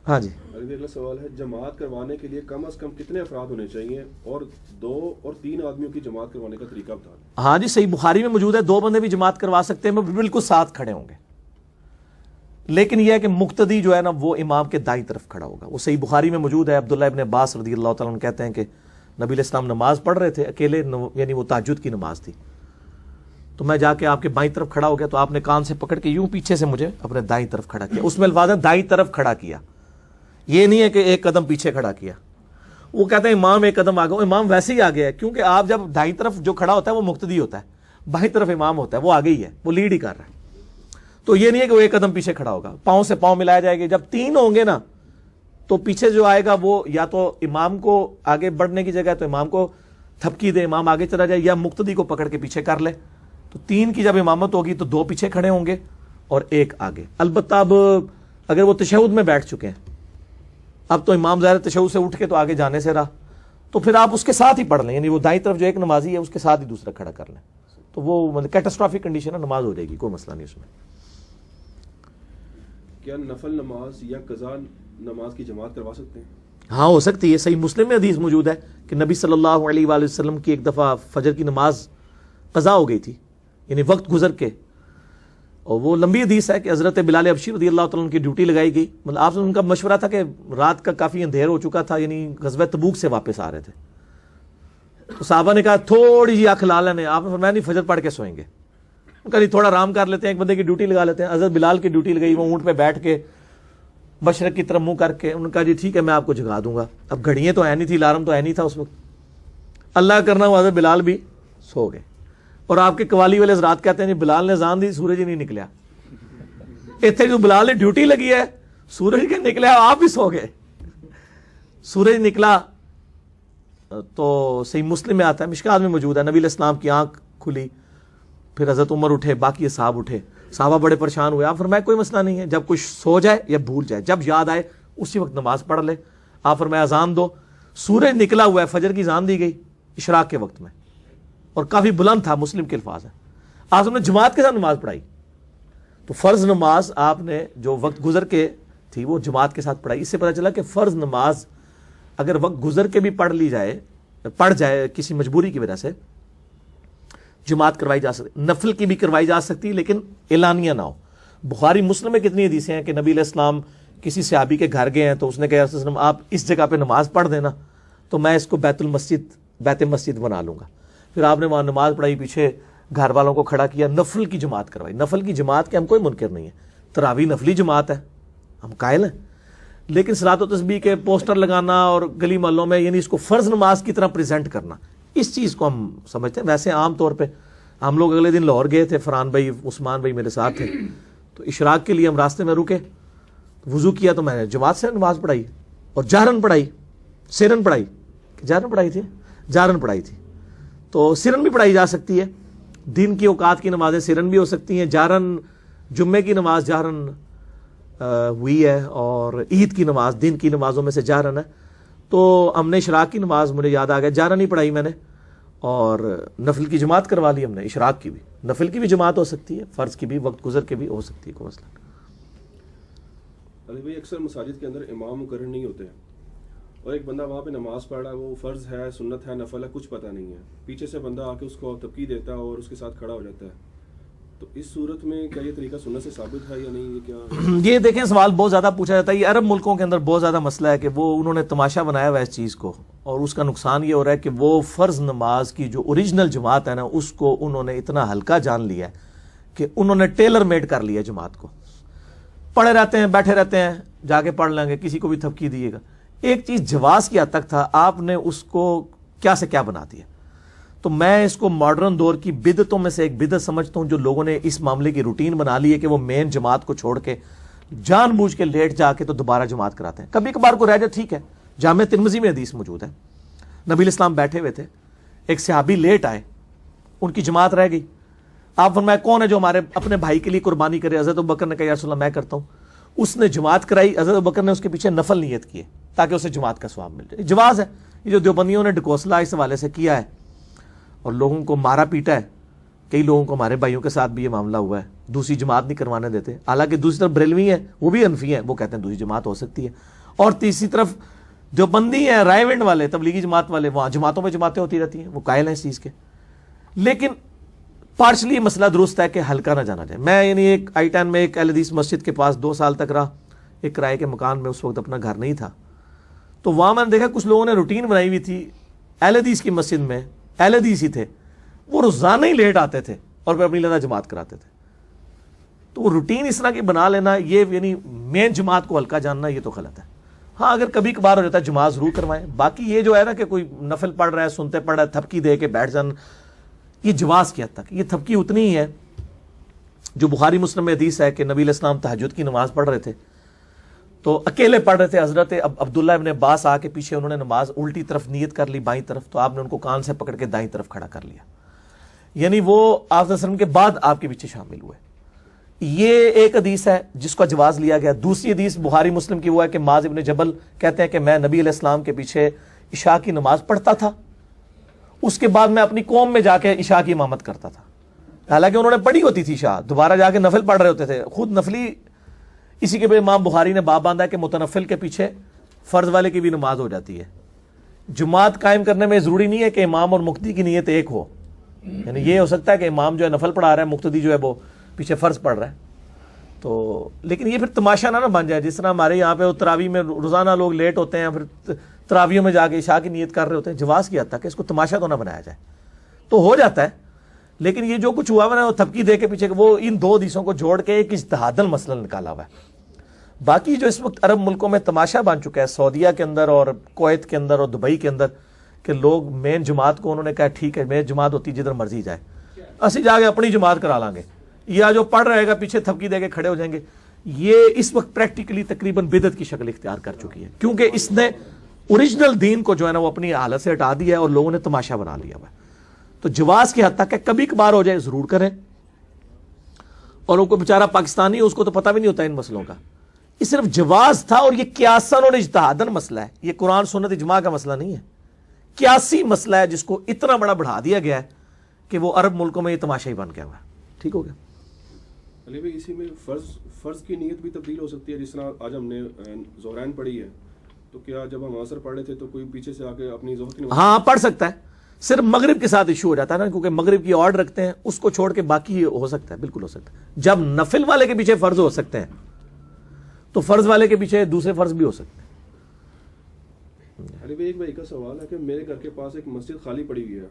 ہاں جی اگلا سوال ہے، جماعت کروانے کے لیے کم از کم کتنے افراد ہونے چاہیے، اور 2 اور 3 آدمیوں کی جماعت کروانے کا طریقہ بتا دیں؟ ہاں جی صحیح بخاری میں موجود ہے، 2 بندے بھی جماعت کروا سکتے ہیں، وہ بالکل ساتھ کھڑے ہوں گے، لیکن یہ ہے کہ مقتدی جو ہے نا وہ امام کے دائیں طرف کھڑا ہوگا. وہ صحیح بخاری میں موجود ہے. عبداللہ ابن عباس رضی اللہ تعالیٰ عنہ کہتے ہیں کہ نبی علیہ السلام نماز پڑھ رہے تھے اکیلے، یعنی وہ تہجد کی نماز تھی، تو میں جا کے آپ کے بائیں طرف کھڑا ہو گیا، تو آپ نے کان سے پکڑ کے یوں پیچھے سے مجھے اپنے دائیں طرف کھڑا کیا. اس میں الفاظ ہے دائیں طرف کھڑا کیا، یہ نہیں ہے کہ ایک قدم پیچھے کھڑا کیا. وہ کہتے ہیں امام ایک قدم آگے، امام ویسے ہی آگے ہے، کیونکہ آپ جب دائیں طرف جو کھڑا ہوتا ہے وہ مقتدی ہوتا ہے، بائیں طرف امام ہوتا ہے، وہ آگے ہی ہے، وہ لیڈ ہی کر رہا ہے. تو یہ نہیں ہے کہ وہ ایک قدم پیچھے کھڑا ہوگا، پاؤں سے پاؤں ملایا جائے گا. جب 3 ہوں گے نا تو پیچھے جو آئے گا وہ یا تو امام کو آگے بڑھنے کی جگہ تو امام کو تھپکی دے، امام آگے چلا جائے، یا مقتدی کو پکڑ کے پیچھے کر لے. تو 3 کی جب امامت ہوگی تو 2 پیچھے کھڑے ہوں گے اور 1 آگے. البتہ اب اگر وہ تشہد میں بیٹھ چکے ہیں، اب تو امام ظاہر تشہد سے اٹھ کے تو آگے جانے سے رہا، تو پھر آپ اس کے ساتھ ہی پڑھ لیں، یعنی وہ دائیں طرف جو ایک نمازی ہے اس کے ساتھ ہی دوسرا کھڑا کر لیں. تو وہ مطلب کیٹاسٹرافک کنڈیشن ہے، نماز ہو جائے گی، کوئی مسئلہ نہیں اس میں. کیا نفل نماز یا قضا نماز کی جماعت کروا سکتے ہیں؟ ہاں ہو سکتی ہے. صحیح مسلم میں حدیث موجود ہے کہ نبی صلی اللہ علیہ وآلہ وسلم کی ایک دفعہ فجر کی نماز قضا ہو گئی تھی، یعنی وقت گزر کے، اور وہ لمبی حدیث ہے کہ حضرت بلال حبشی رضی اللہ تعالیٰ عنہ کی ڈیوٹی لگائی گئی. مطلب آپ سے ان کا مشورہ تھا کہ رات کا کافی اندھیر ہو چکا تھا، یعنی غزوہ تبوک سے واپس آ رہے تھے، تو صحابہ نے کہا تھوڑی جی آنکھ لا لینے. آپ نے فرمایا نہیں، فجر پڑھ کے سوئیں گے. ان کا نہیں، تھوڑا آرام کر لیتے ہیں، ایک بندے کی ڈیوٹی لگا لیتے ہیں. حضرت بلال کی ڈیوٹی لگائی، وہ اونٹ پہ بیٹھ کے مشرق کی طرف منہ کر کے، ان کا جی ٹھیک ہے میں آپ کو جگا دوں گا. اب گھڑیاں تو ہے نہیں تھی، الارم تو ہے نہیں تھا اس وقت. اللہ کرنا ہوا حضرت بلال بھی سو گئے، اور آپ کے قوالی والے حضرات کہتے ہیں جی بلال نے اذان دی، سورج ہی نہیں نکلا. اتنے جو بلال نے ڈیوٹی لگی ہے، سورج کے نکلا، آپ بھی سو گئے. سورج نکلا تو صحیح مسلم میں آتا ہے، مشکات میں موجود ہے، نبی علیہ السلام کی آنکھ کھلی، پھر حضرت عمر اٹھے، باقی اصحاب اٹھے، صحابہ بڑے پریشان ہوئے. آپ فرمایا کوئی مسئلہ نہیں ہے، جب کچھ سو جائے یا بھول جائے، جب یاد آئے اسی وقت نماز پڑھ لے. آپ فرمایا اذان دو. سورج نکلا ہوا ہے، فجر کی اذان دی گئی اشراق کے وقت میں، اور کافی بلند تھا، مسلم کے الفاظ ہیں. آپ نے جماعت کے ساتھ نماز پڑھائی، تو فرض نماز آپ نے جو وقت گزر کے تھی وہ جماعت کے ساتھ پڑھائی. اس سے پتہ چلا کہ فرض نماز اگر وقت گزر کے بھی پڑھ جائے کسی مجبوری کی وجہ سے، جماعت کروائی جا سکتی. نفل کی بھی کروائی جا سکتی، لیکن اعلانیہ نہ ہو. بخاری مسلم میں کتنی حدیثیں ہیں کہ نبی علیہ السلام کسی صحابی کے گھر گئے ہیں، تو اس نے کہا وسلم آپ اس جگہ پہ نماز پڑھ دینا تو میں اس کو بیت مسجد بنا لوں گا. پھر آپ نے وہاں نماز پڑھائی، پیچھے گھر والوں کو کھڑا کیا، نفل کی جماعت کروائی. نفل کی جماعت کے ہم کوئی منکر نہیں ہے، تراویح نفلی جماعت ہے، ہم قائل ہیں، لیکن صلاۃ و تسبیح کے پوسٹر لگانا اور گلی محلوں میں یعنی اس کو فرض نماز کی طرح پریزنٹ کرنا، اس چیز کو ہم سمجھتے ہیں. ویسے عام طور پہ ہم لوگ اگلے دن لاہور گئے تھے، فرحان بھائی عثمان بھائی میرے ساتھ تھے، تو اشراق کے لیے ہم راستے میں رکے، وضو کیا تو میں نے جماعت سے نماز پڑھائی، اور جہرن پڑھائی، سرن پڑھائی، جہرن پڑھائی تھی، جہرن پڑھائی تھی. تو سرن بھی پڑھائی جا سکتی ہے، دن کی اوقات کی نمازیں سرن بھی ہو سکتی ہیں. جہرن جمعے کی نماز جہرن ہوئی ہے، اور عید کی نماز دن کی نمازوں میں سے جہرن ہے. تو ہم نے اشراق کی نماز مجھے یاد آ گیا جہرن ہی پڑھائی میں نے، اور نفل کی جماعت کروا لی ہم نے. اشراق کی بھی، نفل کی بھی جماعت ہو سکتی ہے، فرض کی بھی وقت گزر کے بھی ہو سکتی ہے، کوئی مسئلہ نہیں. علی بھائی اکثر مساجد کے اندر امام مقرر نہیں ہوتے ہیں، اور ایک بندہ وہاں پہ نماز پڑھ رہا ہے، وہ فرض ہے، سنت ہے، نفل ہے، کچھ پتہ نہیں ہے، پیچھے سے بندہ آ کے اس کو تبکی دیتا ہے اور اس کے ساتھ کھڑا ہو جاتا ہے. تو اس صورت میں کیا یہ طریقہ سنت سے ثابت ہے یا نہیں؟ یہ کیا یہ دیکھیں سوال بہت زیادہ پوچھا جاتا ہے. یہ عرب ملکوں کے اندر بہت زیادہ مسئلہ ہے کہ وہ انہوں نے تماشا بنایا ہوا ہے اس چیز کو، اور اس کا نقصان یہ ہو رہا ہے کہ وہ فرض نماز کی جو اوریجنل جماعت ہے نا، اس کو انہوں نے اتنا ہلکا جان لیا ہے کہ انہوں نے ٹیلر میڈ کر لیا جماعت کو. پڑھے رہتے ہیں، بیٹھے رہتے ہیں، جا کے پڑھ لیں گے، کسی کو بھی تھپکی دیے گا. ایک چیز جواز کی حد تک تھا، آپ نے اس کو کیا سے کیا بنا دیا. تو میں اس کو ماڈرن دور کی بدعتوں میں سے ایک بدعت سمجھتا ہوں، جو لوگوں نے اس معاملے کی روٹین بنا لی ہے کہ وہ مین جماعت کو چھوڑ کے جان بوجھ کے لیٹ جا کے تو دوبارہ جماعت کراتے ہیں. کبھی کبھار کو رہ جائے ٹھیک ہے. جامع ترمذی میں حدیث موجود ہے، نبی علیہ السلام بیٹھے ہوئے تھے، ایک صحابی لیٹ آئے، ان کی جماعت رہ گئی. آپ فرمایا کون ہے جو ہمارے اپنے بھائی کے لیے قربانی کرے؟ حضرت ابوبکر نے کہا یا رسول اللہ میں کرتا ہوں. اس نے جماعت کرائی، حضرت ابوبکر نے اس کے پیچھے نفل نیت کیے تاکہ اسے جماعت کا ثواب مل جائے. جواز ہے. یہ جو دیوبندیوں نے ڈکوسلا اس حوالے سے کیا ہے اور لوگوں کو مارا پیٹا ہے، کئی لوگوں کو ہمارے بھائیوں کے ساتھ بھی یہ معاملہ ہوا ہے, دوسری جماعت نہیں کروانے دیتے, حالانکہ دوسری طرف بریلوی ہیں وہ بھی حنفی ہیں, وہ کہتے ہیں دوسری جماعت ہو سکتی ہے, اور تیسری طرف جو بندی ہیں رائے ونڈ والے تبلیغی جماعت والے, وہاں جماعتوں میں جماعتیں ہوتی رہتی ہیں, وہ قائل ہیں اس چیز کے. لیکن پارشلی مسئلہ درست ہے کہ ہلکا نہ جانا جائے. میں یعنی ایک I-10 میں ایک اہل حدیث مسجد کے پاس 2 سال تک رہا, ایک کرائے کے مکان میں, اس وقت اپنا گھر نہیں تھا, تو وہاں میں نے دیکھا کچھ لوگوں نے روٹین بنائی ہوئی تھی اہل حدیث کی مسجد میں, اہل حدیث ہی تھے, وہ روزانہ ہی لیٹ آتے تھے اور پھر اپنی لگا جماعت کراتے تھے. تو وہ روٹین اس طرح کی بنا لینا, یہ یعنی مین جماعت کو ہلکا جاننا, یہ تو غلط ہے. ہاں اگر کبھی کبھار ہو جاتا ہے جماعت ضرور کروائیں. باقی یہ جو ہے نا کہ کوئی نفل پڑھ رہا ہے, سنتے پڑھ رہا ہے, تھپکی دے کے بیٹھ جانا, یہ جواز کی حد تک, یہ تھپکی اتنی ہی ہے جو بخاری مسلم میں حدیث ہے کہ نبی علیہ السلام تہجد کی نماز پڑھ رہے تھے, تو اکیلے پڑھ رہے تھے. حضرت عبداللہ ابن عباس آ کے پیچھے انہوں نے نماز الٹی طرف نیت کر لی, بائیں طرف, تو آپ نے ان کو کان سے پکڑ کے دائیں طرف کھڑا کر لیا, یعنی وہ آپ صلی اللہ علیہ وسلم کے بعد آپ کے پیچھے شامل ہوئے. یہ ایک حدیث ہے جس کا جواز لیا گیا. دوسری حدیث بخاری مسلم کی وہ ہے کہ معاذ ابن جبل کہتے ہیں کہ میں نبی علیہ السلام کے پیچھے عشاء کی نماز پڑھتا تھا, اس کے بعد میں اپنی قوم میں جا کے عشاء کی امامت کرتا تھا. حالانکہ انہوں نے پڑھی ہوتی تھی عشاء, دوبارہ جا کے نفل پڑھ رہے ہوتے تھے خود نفلی. اسی کے بعد امام بخاری نے باب باندھا ہے کہ متنفل کے پیچھے فرض والے کی بھی نماز ہو جاتی ہے. جماعت قائم کرنے میں ضروری نہیں ہے کہ امام اور مقتدی کی نیت ایک ہو, یعنی یہ ہو سکتا ہے کہ امام جو ہے نفل پڑھا رہا ہے, مقتدی جو ہے وہ پیچھے فرض پڑھ رہا ہے. تو لیکن یہ پھر تماشا نہ بن جائے, جس طرح ہمارے یہاں پہ تراویح میں روزانہ لوگ لیٹ ہوتے ہیں, پھر تراویحوں میں جا کے عشاء کی نیت کر رہے ہوتے ہیں. جواز کی حد تک کہ اس کو تماشا تو نہ بنایا جائے, تو ہو جاتا ہے. لیکن یہ جو کچھ ہوا ہوا ہے وہ تھپکی دے کے پیچھے, وہ ان 2 حدیثوں کو جوڑ کے ایک اجتہاداً مسئلہ نکالا ہوا ہے. باقی جو اس وقت عرب ملکوں میں تماشا بن چکا ہے, سعودیہ کے اندر اور کویت کے اندر اور دبئی کے اندر, کہ لوگ مین جماعت کو انہوں نے کہا ٹھیک ہے مین جماعت ہوتی جدھر مرضی جائے, اسی جا کے اپنی جماعت کرا لیں گے, یا جو پڑھ رہے گا پیچھے تھپکی دے کے کھڑے ہو جائیں گے. یہ اس وقت پریکٹیکلی تقریباً بدعت کی شکل اختیار کر چکی ہے, کیونکہ اس نے اوریجنل دین کو جو ہے نا وہ اپنی حالت سے ہٹا دیا ہے اور لوگوں نے تماشا بنا لیا ہوا ہے. تو جواز کی حد تک ہے, کبھی کبھار ہو جائے ضرور کریں. اور وہ کوئی بیچارہ پاکستانی, اس کو تو پتہ بھی نہیں ہوتا ان مسئلوں کا, یہ صرف جواز تھا. اور یہ قیاساً اور اجتہاداً مسئلہ ہے, یہ قرآن سنت اجماع کا مسئلہ نہیں ہے, قیاسی مسئلہ ہے جس کو اتنا بڑا بڑھا دیا گیا ہے کہ وہ عرب ملکوں میں یہ تماشا ہی بن گیا ہوا ہے. ٹھیک ہو گیا علی بھائی, اسی میں فرض کی نیت بھی تبدیل ہو سکتی ہے. جس طرح آج ہم نے ظہرین پڑھی ہے, تو کیا جب ہم عصر پڑھ رہے تھے تو کوئی پیچھے سے آ کے اپنی ظہر کی نماز, ہاں پڑھ سکتا ہے, صرف مغرب کے ساتھ ایشو ہو جاتا ہے نا, کیونکہ مغرب کی آرڈر رکھتے ہیں, اس کو چھوڑ کے باقی ہو سکتا ہے, بالکل ہو سکتا ہے. جب نفل والے کے پیچھے فرض ہو سکتے ہیں تو فرض والے کے پیچھے دوسرے فرض بھی ہو سکتے ہیں. علی بھائی, ایک بھائی کا سوال ہے کہ میرے گھر کے پاس ایک مسجد خالی پڑی ہوئی ہے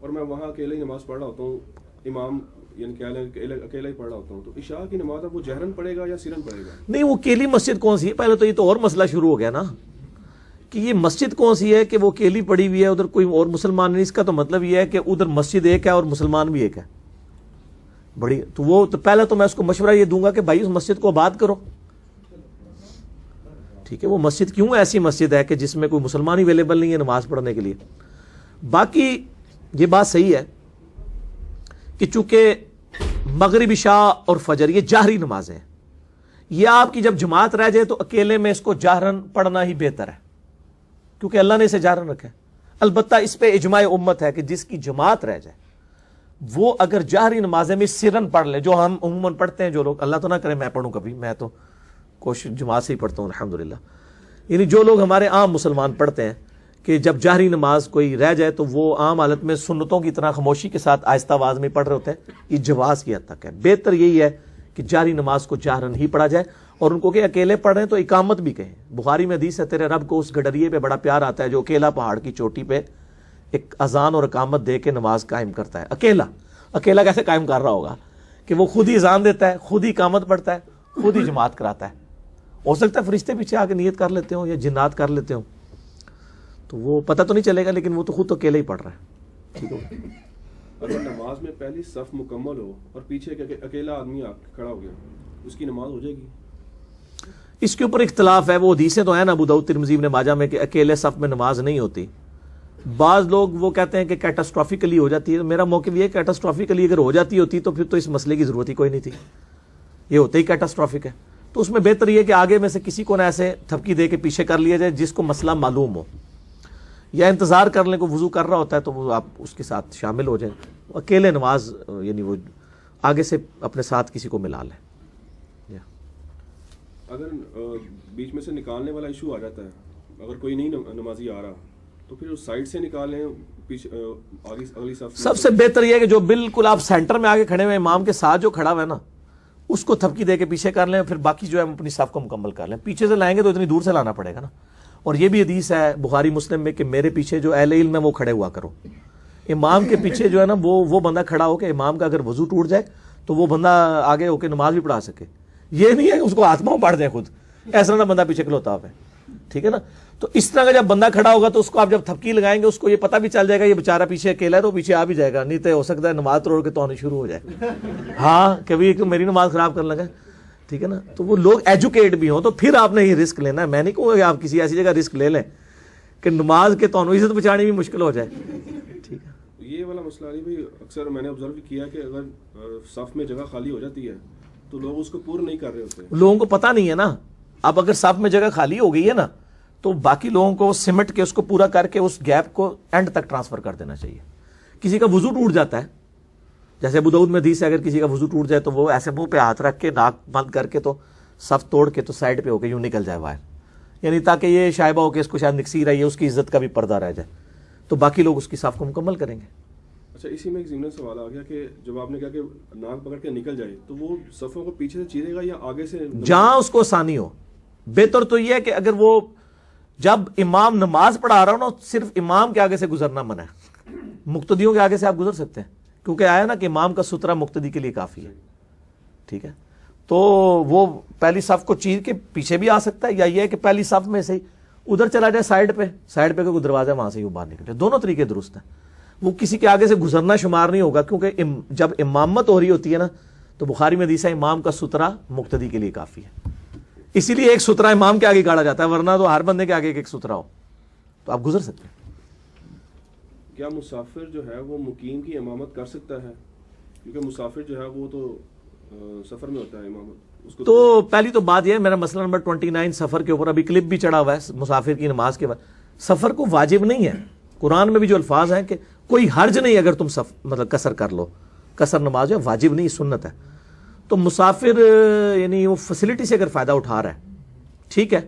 اور میں وہاں اکیلے ہی نماز پڑھ رہا ہوتا ہوں, امام یعنی اکیلا ہی پڑھ رہا ہوتا ہوں, تو عشاء کی نماز اب وہ جہرن پڑھے گا یا سرن پڑھے گا؟ نہیں, وہ اکیلی مسجد کون سی ہے, پہلے تو یہ تو اور مسئلہ شروع ہو گیا نا کہ یہ مسجد کون سی ہے کہ وہ اکیلی پڑی ہوئی ہے, ادھر کوئی اور مسلمان نہیں. اس کا تو مطلب یہ ہے کہ ادھر مسجد ایک ہے اور مسلمان بھی ایک ہے بڑی. تو وہ تو پہلے تو میں اس کو مشورہ یہ دوں گا کہ بھائی اس مسجد کو آباد کرو. ٹھیک ہے, وہ مسجد کیوں ایسی مسجد ہے کہ جس میں کوئی مسلمان ہی اویلیبل نہیں ہے نماز پڑھنے کے لیے. باقی یہ بات صحیح ہے کہ چونکہ مغرب عشاء اور فجر یہ جہری نمازیں ہیں, یہ آپ کی جب جماعت رہ جائے تو اکیلے میں اس کو جہرن پڑھنا ہی بہتر ہے, کیونکہ اللہ نے اسے جہرن رکھا ہے. البتہ اس پہ اجماع امت ہے کہ جس کی جماعت رہ جائے وہ اگر جہری نمازیں میں سرن پڑھ لے, جو ہم عموماً پڑھتے ہیں, جو لوگ, اللہ تو نہ کرے میں پڑھوں کبھی, میں تو کوشش جماعت سے ہی پڑھتا ہوں الحمدللہ, یعنی جو لوگ ہمارے عام مسلمان پڑھتے ہیں کہ جب جہری نماز کوئی رہ جائے تو وہ عام حالت میں سنتوں کی طرح خاموشی کے ساتھ آہستہ آواز میں پڑھ رہے ہوتے ہیں. یہ جواز کی حد تک ہے. بہتر یہی ہے کہ جہری نماز کو جہرن ہی پڑھا جائے, اور ان کو کہ اکیلے پڑھ رہے ہیں تو اقامت بھی کہیں. بخاری میں حدیث ہے تیرے رب کو اس گڈریے پہ بڑا پیار آتا ہے جو اکیلا پہاڑ کی چوٹی پہ ایک اذان اور اقامت دے کے نماز قائم کرتا ہے. اکیلا کیسے قائم کر رہا ہوگا کہ وہ خود ہی اذان دیتا ہے, خود ہی اقامت پڑھتا ہے, خود ہی جماعت کراتا ہے. ہو سکتا ہے فرشتے پیچھے آ کے نیت کر لیتے ہوں یا جنات کر لیتے ہوں, تو وہ پتہ تو نہیں چلے گا, لیکن وہ تو خود تو اکیلا ہی پڑھ رہا ہے. ٹھیک ہو, اگر نماز میں پہلی صف مکمل ہو اور پیچھے اکیلا آدمی کھڑا ہو گیا, اس کی نماز ہو جائے گی؟ اس کے اوپر اختلاف ہے. وہ حدیثیں تو ہیں نا ابو داؤد ترمذی ابن ماجہ میں کہ اکیلے صف میں نماز نہیں ہوتی. بعض لوگ وہ کہتے ہیں کہ کیٹاسٹرافیکلی ہو جاتی ہے. میرا موقف یہ ہے کیٹاسٹرافیکلی اگر ہو جاتی ہوتی تو پھر تو اس مسئلے کی ضرورت ہی کوئی نہیں تھی, یہ ہوتے ہی کیٹاسٹرافک ہے. تو اس میں بہتر یہ کہ آگے میں سے کسی کو نہ ایسے تھپکی دے کے پیچھے کر لیا جائے جس کو مسئلہ معلوم ہو, یا انتظار کر لیں, کو وضو کر رہا ہوتا ہے تو وہ آپ اس کے ساتھ شامل ہو جائیں. اکیلے نماز یعنی وہ آگے سے اپنے ساتھ کسی کو ملا لیں. اگر بیچ میں سے نکالنے والا ایشو آ جاتا ہے, اگر کوئی نہیں نمازی آ رہا تو پھر اس سائڈ سے نکالیں پیچھے اگلی صف. سب سے بہتر یہ ہے کہ جو بالکل آپ سینٹر میں آگے کھڑے ہوئے امام کے ساتھ جو کھڑا ہوا ہے نا, اس کو تھپکی دے کے پیچھے کر لیں, پھر باقی جو ہے اپنی صف کو مکمل کر لیں. پیچھے سے لائیں گے تو اتنی دور سے لانا پڑے گا نا. اور یہ بھی حدیث ہے بخاری مسلم میں کہ میرے پیچھے جو اہل علم ہے وہ کھڑے ہوا کرو. امام کے پیچھے جو ہے نا وہ بندہ کھڑا ہو کہ امام کا اگر وضو ٹوٹ جائے تو وہ بندہ آگے ہو کے نماز بھی پڑھا سکے. یہ نہیں ہے کہ اس کو آتماؤں پڑھ دیں خود, ایسا نہ بندہ پیچھے کھلوتا ہے. ٹھیک ہے نا. تو اس طرح کا جب بندہ کھڑا ہوگا تو اس کو آپ جب تھپکی لگائیں گے اس کو یہ پتہ بھی چل جائے گا یہ بیچارہ پیچھے اکیلا ہے تو پیچھے آ بھی جائے گا, نہیں تو ہو سکتا ہے نماز توڑ کے توڑنی شروع ہو جائے. ہاں کبھی میری نماز خراب کرنے لگا. ٹھیک ہے نا. تو وہ لوگ ایجوکیٹ بھی ہوں تو پھر آپ نے یہ رسک لینا ہے. میں نہیں کہوں گا کہ آپ کسی ایسی جگہ رسک لے لیں کہ نماز کے توڑ عزت بچانی بھی مشکل ہو جائے. ٹھیک ہے. یہ والا مسئلہ علی بھائی اکثر میں نے آبزرو کیا کہ اگر صف میں جگہ خالی ہو جاتی ہے تو لوگ اس کو پورا نہیں کر رہے ہوتے. لوگوں کو پتہ نہیں ہے نا. اب اگر صف میں جگہ خالی ہو گئی ہے نا تو باقی لوگوں کو سمٹ کے اس کو پورا کر کے اس گیپ کو اینڈ تک ٹرانسفر کر دینا چاہیے. کسی کا وضو ٹوٹ جاتا ہے, جیسے ابو داؤد میں حدیث ہے اگر کسی کا وضو ٹوٹ جائے تو وہ ایسے منہ پہ ہاتھ رکھ کے ناک بند کر کے تو صف توڑ کے تو سائڈ پہ ہو کے یوں نکل جائے باہر, یعنی تاکہ یہ شائبہ ہو کے اس کو شاید نکسی رہی ہے, اس کی عزت کا بھی پردہ رہ جائے, تو باقی لوگ اس کی صف کو مکمل کریں گے. اچھا اسی میں ایک ضمن سوال آ گیا کہ جب آپ نے کہا کہ ناک پکڑ کے نکل جائے تو وہ صفوں کو پیچھے سے چیرے گا یا آگے سے؟ جہاں اس کو آسانی ہو. بہتر تو یہ ہے کہ اگر وہ جب امام نماز پڑھا رہا ہو نا صرف امام کے آگے سے گزرنا منع ہے, مقتدیوں کے آگے سے آپ گزر سکتے ہیں کیونکہ آیا نا کہ امام کا سترہ مقتدی کے لیے کافی ہے. ٹھیک ہے. تو وہ پہلی صف کو چیر کے پیچھے بھی آ سکتا ہے, یا یہ ہے کہ پہلی صف میں سے ہی ادھر چلا جائے سائڈ پہ کوئی دروازہ ہے وہاں سے ہی وہ باہر نکلے. دونوں طریقے درست ہیں. وہ کسی کے آگے سے گزرنا شمار نہیں ہوگا کیونکہ جب امامت ہو رہی ہوتی ہے نا تو بخاری میں حدیث ہے امام کا سترہ مقتدی کے لیے کافی ہے. اسی لیے ایک سترہ امام کے آگے گاڑا جاتا ہے, ورنہ تو ہر بندے کے آگے ایک سترہ ہو تو آپ گزر سکتے ہیں. کیا مسافر جو ہے وہ مقیم کی امامت کر سکتا ہے؟ کیونکہ مسافر جو ہے وہ تو سفر میں ہوتا ہے امامت اس کو. تو پہلی تو بات یہ ہے, میرا مسئلہ نمبر 29 سفر کے اوپر ابھی کلپ بھی چڑھا ہوا ہے مسافر کی نماز کے بعد. سفر کو واجب نہیں ہے. قرآن میں بھی جو الفاظ ہیں کہ کوئی حرج نہیں اگر تم مطلب قصر کر لو, قصر نماز جو ہے واجب نہیں, سنت ہے. تو مسافر یعنی وہ فیسلٹی سے اگر فائدہ اٹھا رہا ہے, ٹھیک ہے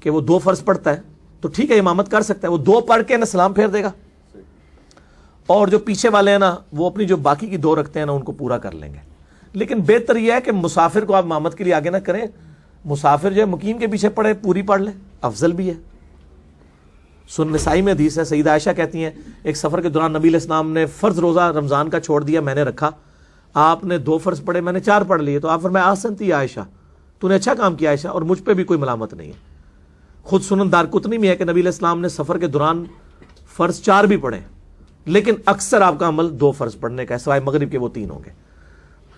کہ وہ 2 فرض پڑھتا ہے تو ٹھیک ہے امامت کر سکتا ہے, وہ 2 پڑھ کے نا سلام پھیر دے گا, اور جو پیچھے والے ہیں نا وہ اپنی جو باقی کی 2 رکھتے ہیں نا ان کو پورا کر لیں گے. لیکن بہتر یہ ہے کہ مسافر کو آپ امامت کے لیے آگے نہ کریں, مسافر جو ہے مقیم کے پیچھے پڑھے, پوری پڑھ لے, افضل بھی ہے. سنن نسائی میں حدیث ہے, سیدہ عائشہ کہتی ہیں ایک سفر کے دوران نبی علیہ السلام نے فرض روزہ رمضان کا چھوڑ دیا, میں نے رکھا, آپ نے 2 فرض پڑھے, میں نے 4 پڑھ لیے. تو آپ فرمایا احسنتی عائشہ, تو نے اچھا کام کیا عائشہ, اور مجھ پہ بھی کوئی ملامت نہیں ہے. خود سنن دارقطنی میں ہے کہ نبی علیہ السلام نے سفر کے دوران فرض 4 بھی پڑھے, لیکن اکثر آپ کا عمل 2 فرض پڑھنے کا ہے, سوائے مغرب کے وہ 3 ہوں گے.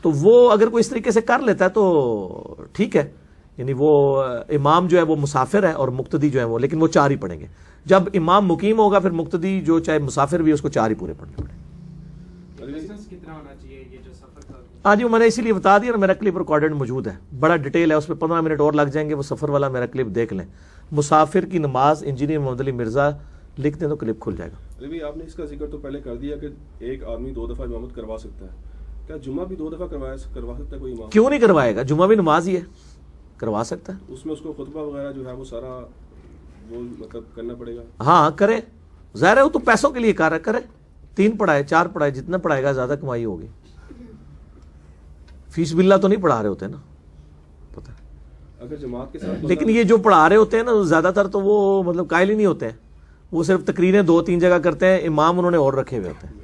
تو وہ اگر کوئی اس طریقے سے کر لیتا ہے تو ٹھیک ہے, یعنی وہ امام جو ہے وہ مسافر ہے اور مقتدی جو ہے وہ, لیکن وہ 4 ہی پڑھیں گے. جب امام مقیم ہوگا پھر مقتدی جو چاہے مسافر بھی اس کو 4 ہی پورے پڑھنے پڑیں. ہاں جی, میں نے اسی لیے بتا دیا, میرا کلپ ریکارڈڈ موجود ہے, بڑا ڈیٹیل ہے, اس پہ 15 منٹ اور لگ جائیں گے. وہ سفر والا میرا کلپ دیکھ لیں, مسافر کی نماز, انجینئر محمد علی مرزا لکھ دیں تو کلپ کھل جائے گا. علی آپ نے اس کا ذکر تو پہلے کر دیا کہ ایک آدمی 2 دفعہ امامت کروا سکتا ہے, کیا جمعہ بھی 2 دفعہ کروا سکتا ہے کوئی امام؟ کیوں نہیں کروائے گا, جمعہ بھی نماز ہی ہے, کروا سکتا ہے. اس میں اس کو خطبہ وغیرہ جو ہے وہ سارا وہ مطلب کرنا پڑے گا؟ ہاں کرے, ظاہر ہے وہ تو پیسوں کے لیے کر رہا ہے, کرے, 3 پڑھائے 4 پڑھائے, جتنا پڑھائے گا زیادہ کمائی ہوگی. فیس باللہ تو نہیں پڑھا رہے ہوتے نا, پتہ اگر جماعت کے ساتھ. لیکن یہ جو پڑھا رہے ہوتے ہیں نا زیادہ تر تو وہ مطلب قائل ہی نہیں ہوتے ہیں, وہ صرف تقریریں 2-3 جگہ کرتے ہیں, امام انہوں نے اور رکھے ہوئے ہوتے ہیں.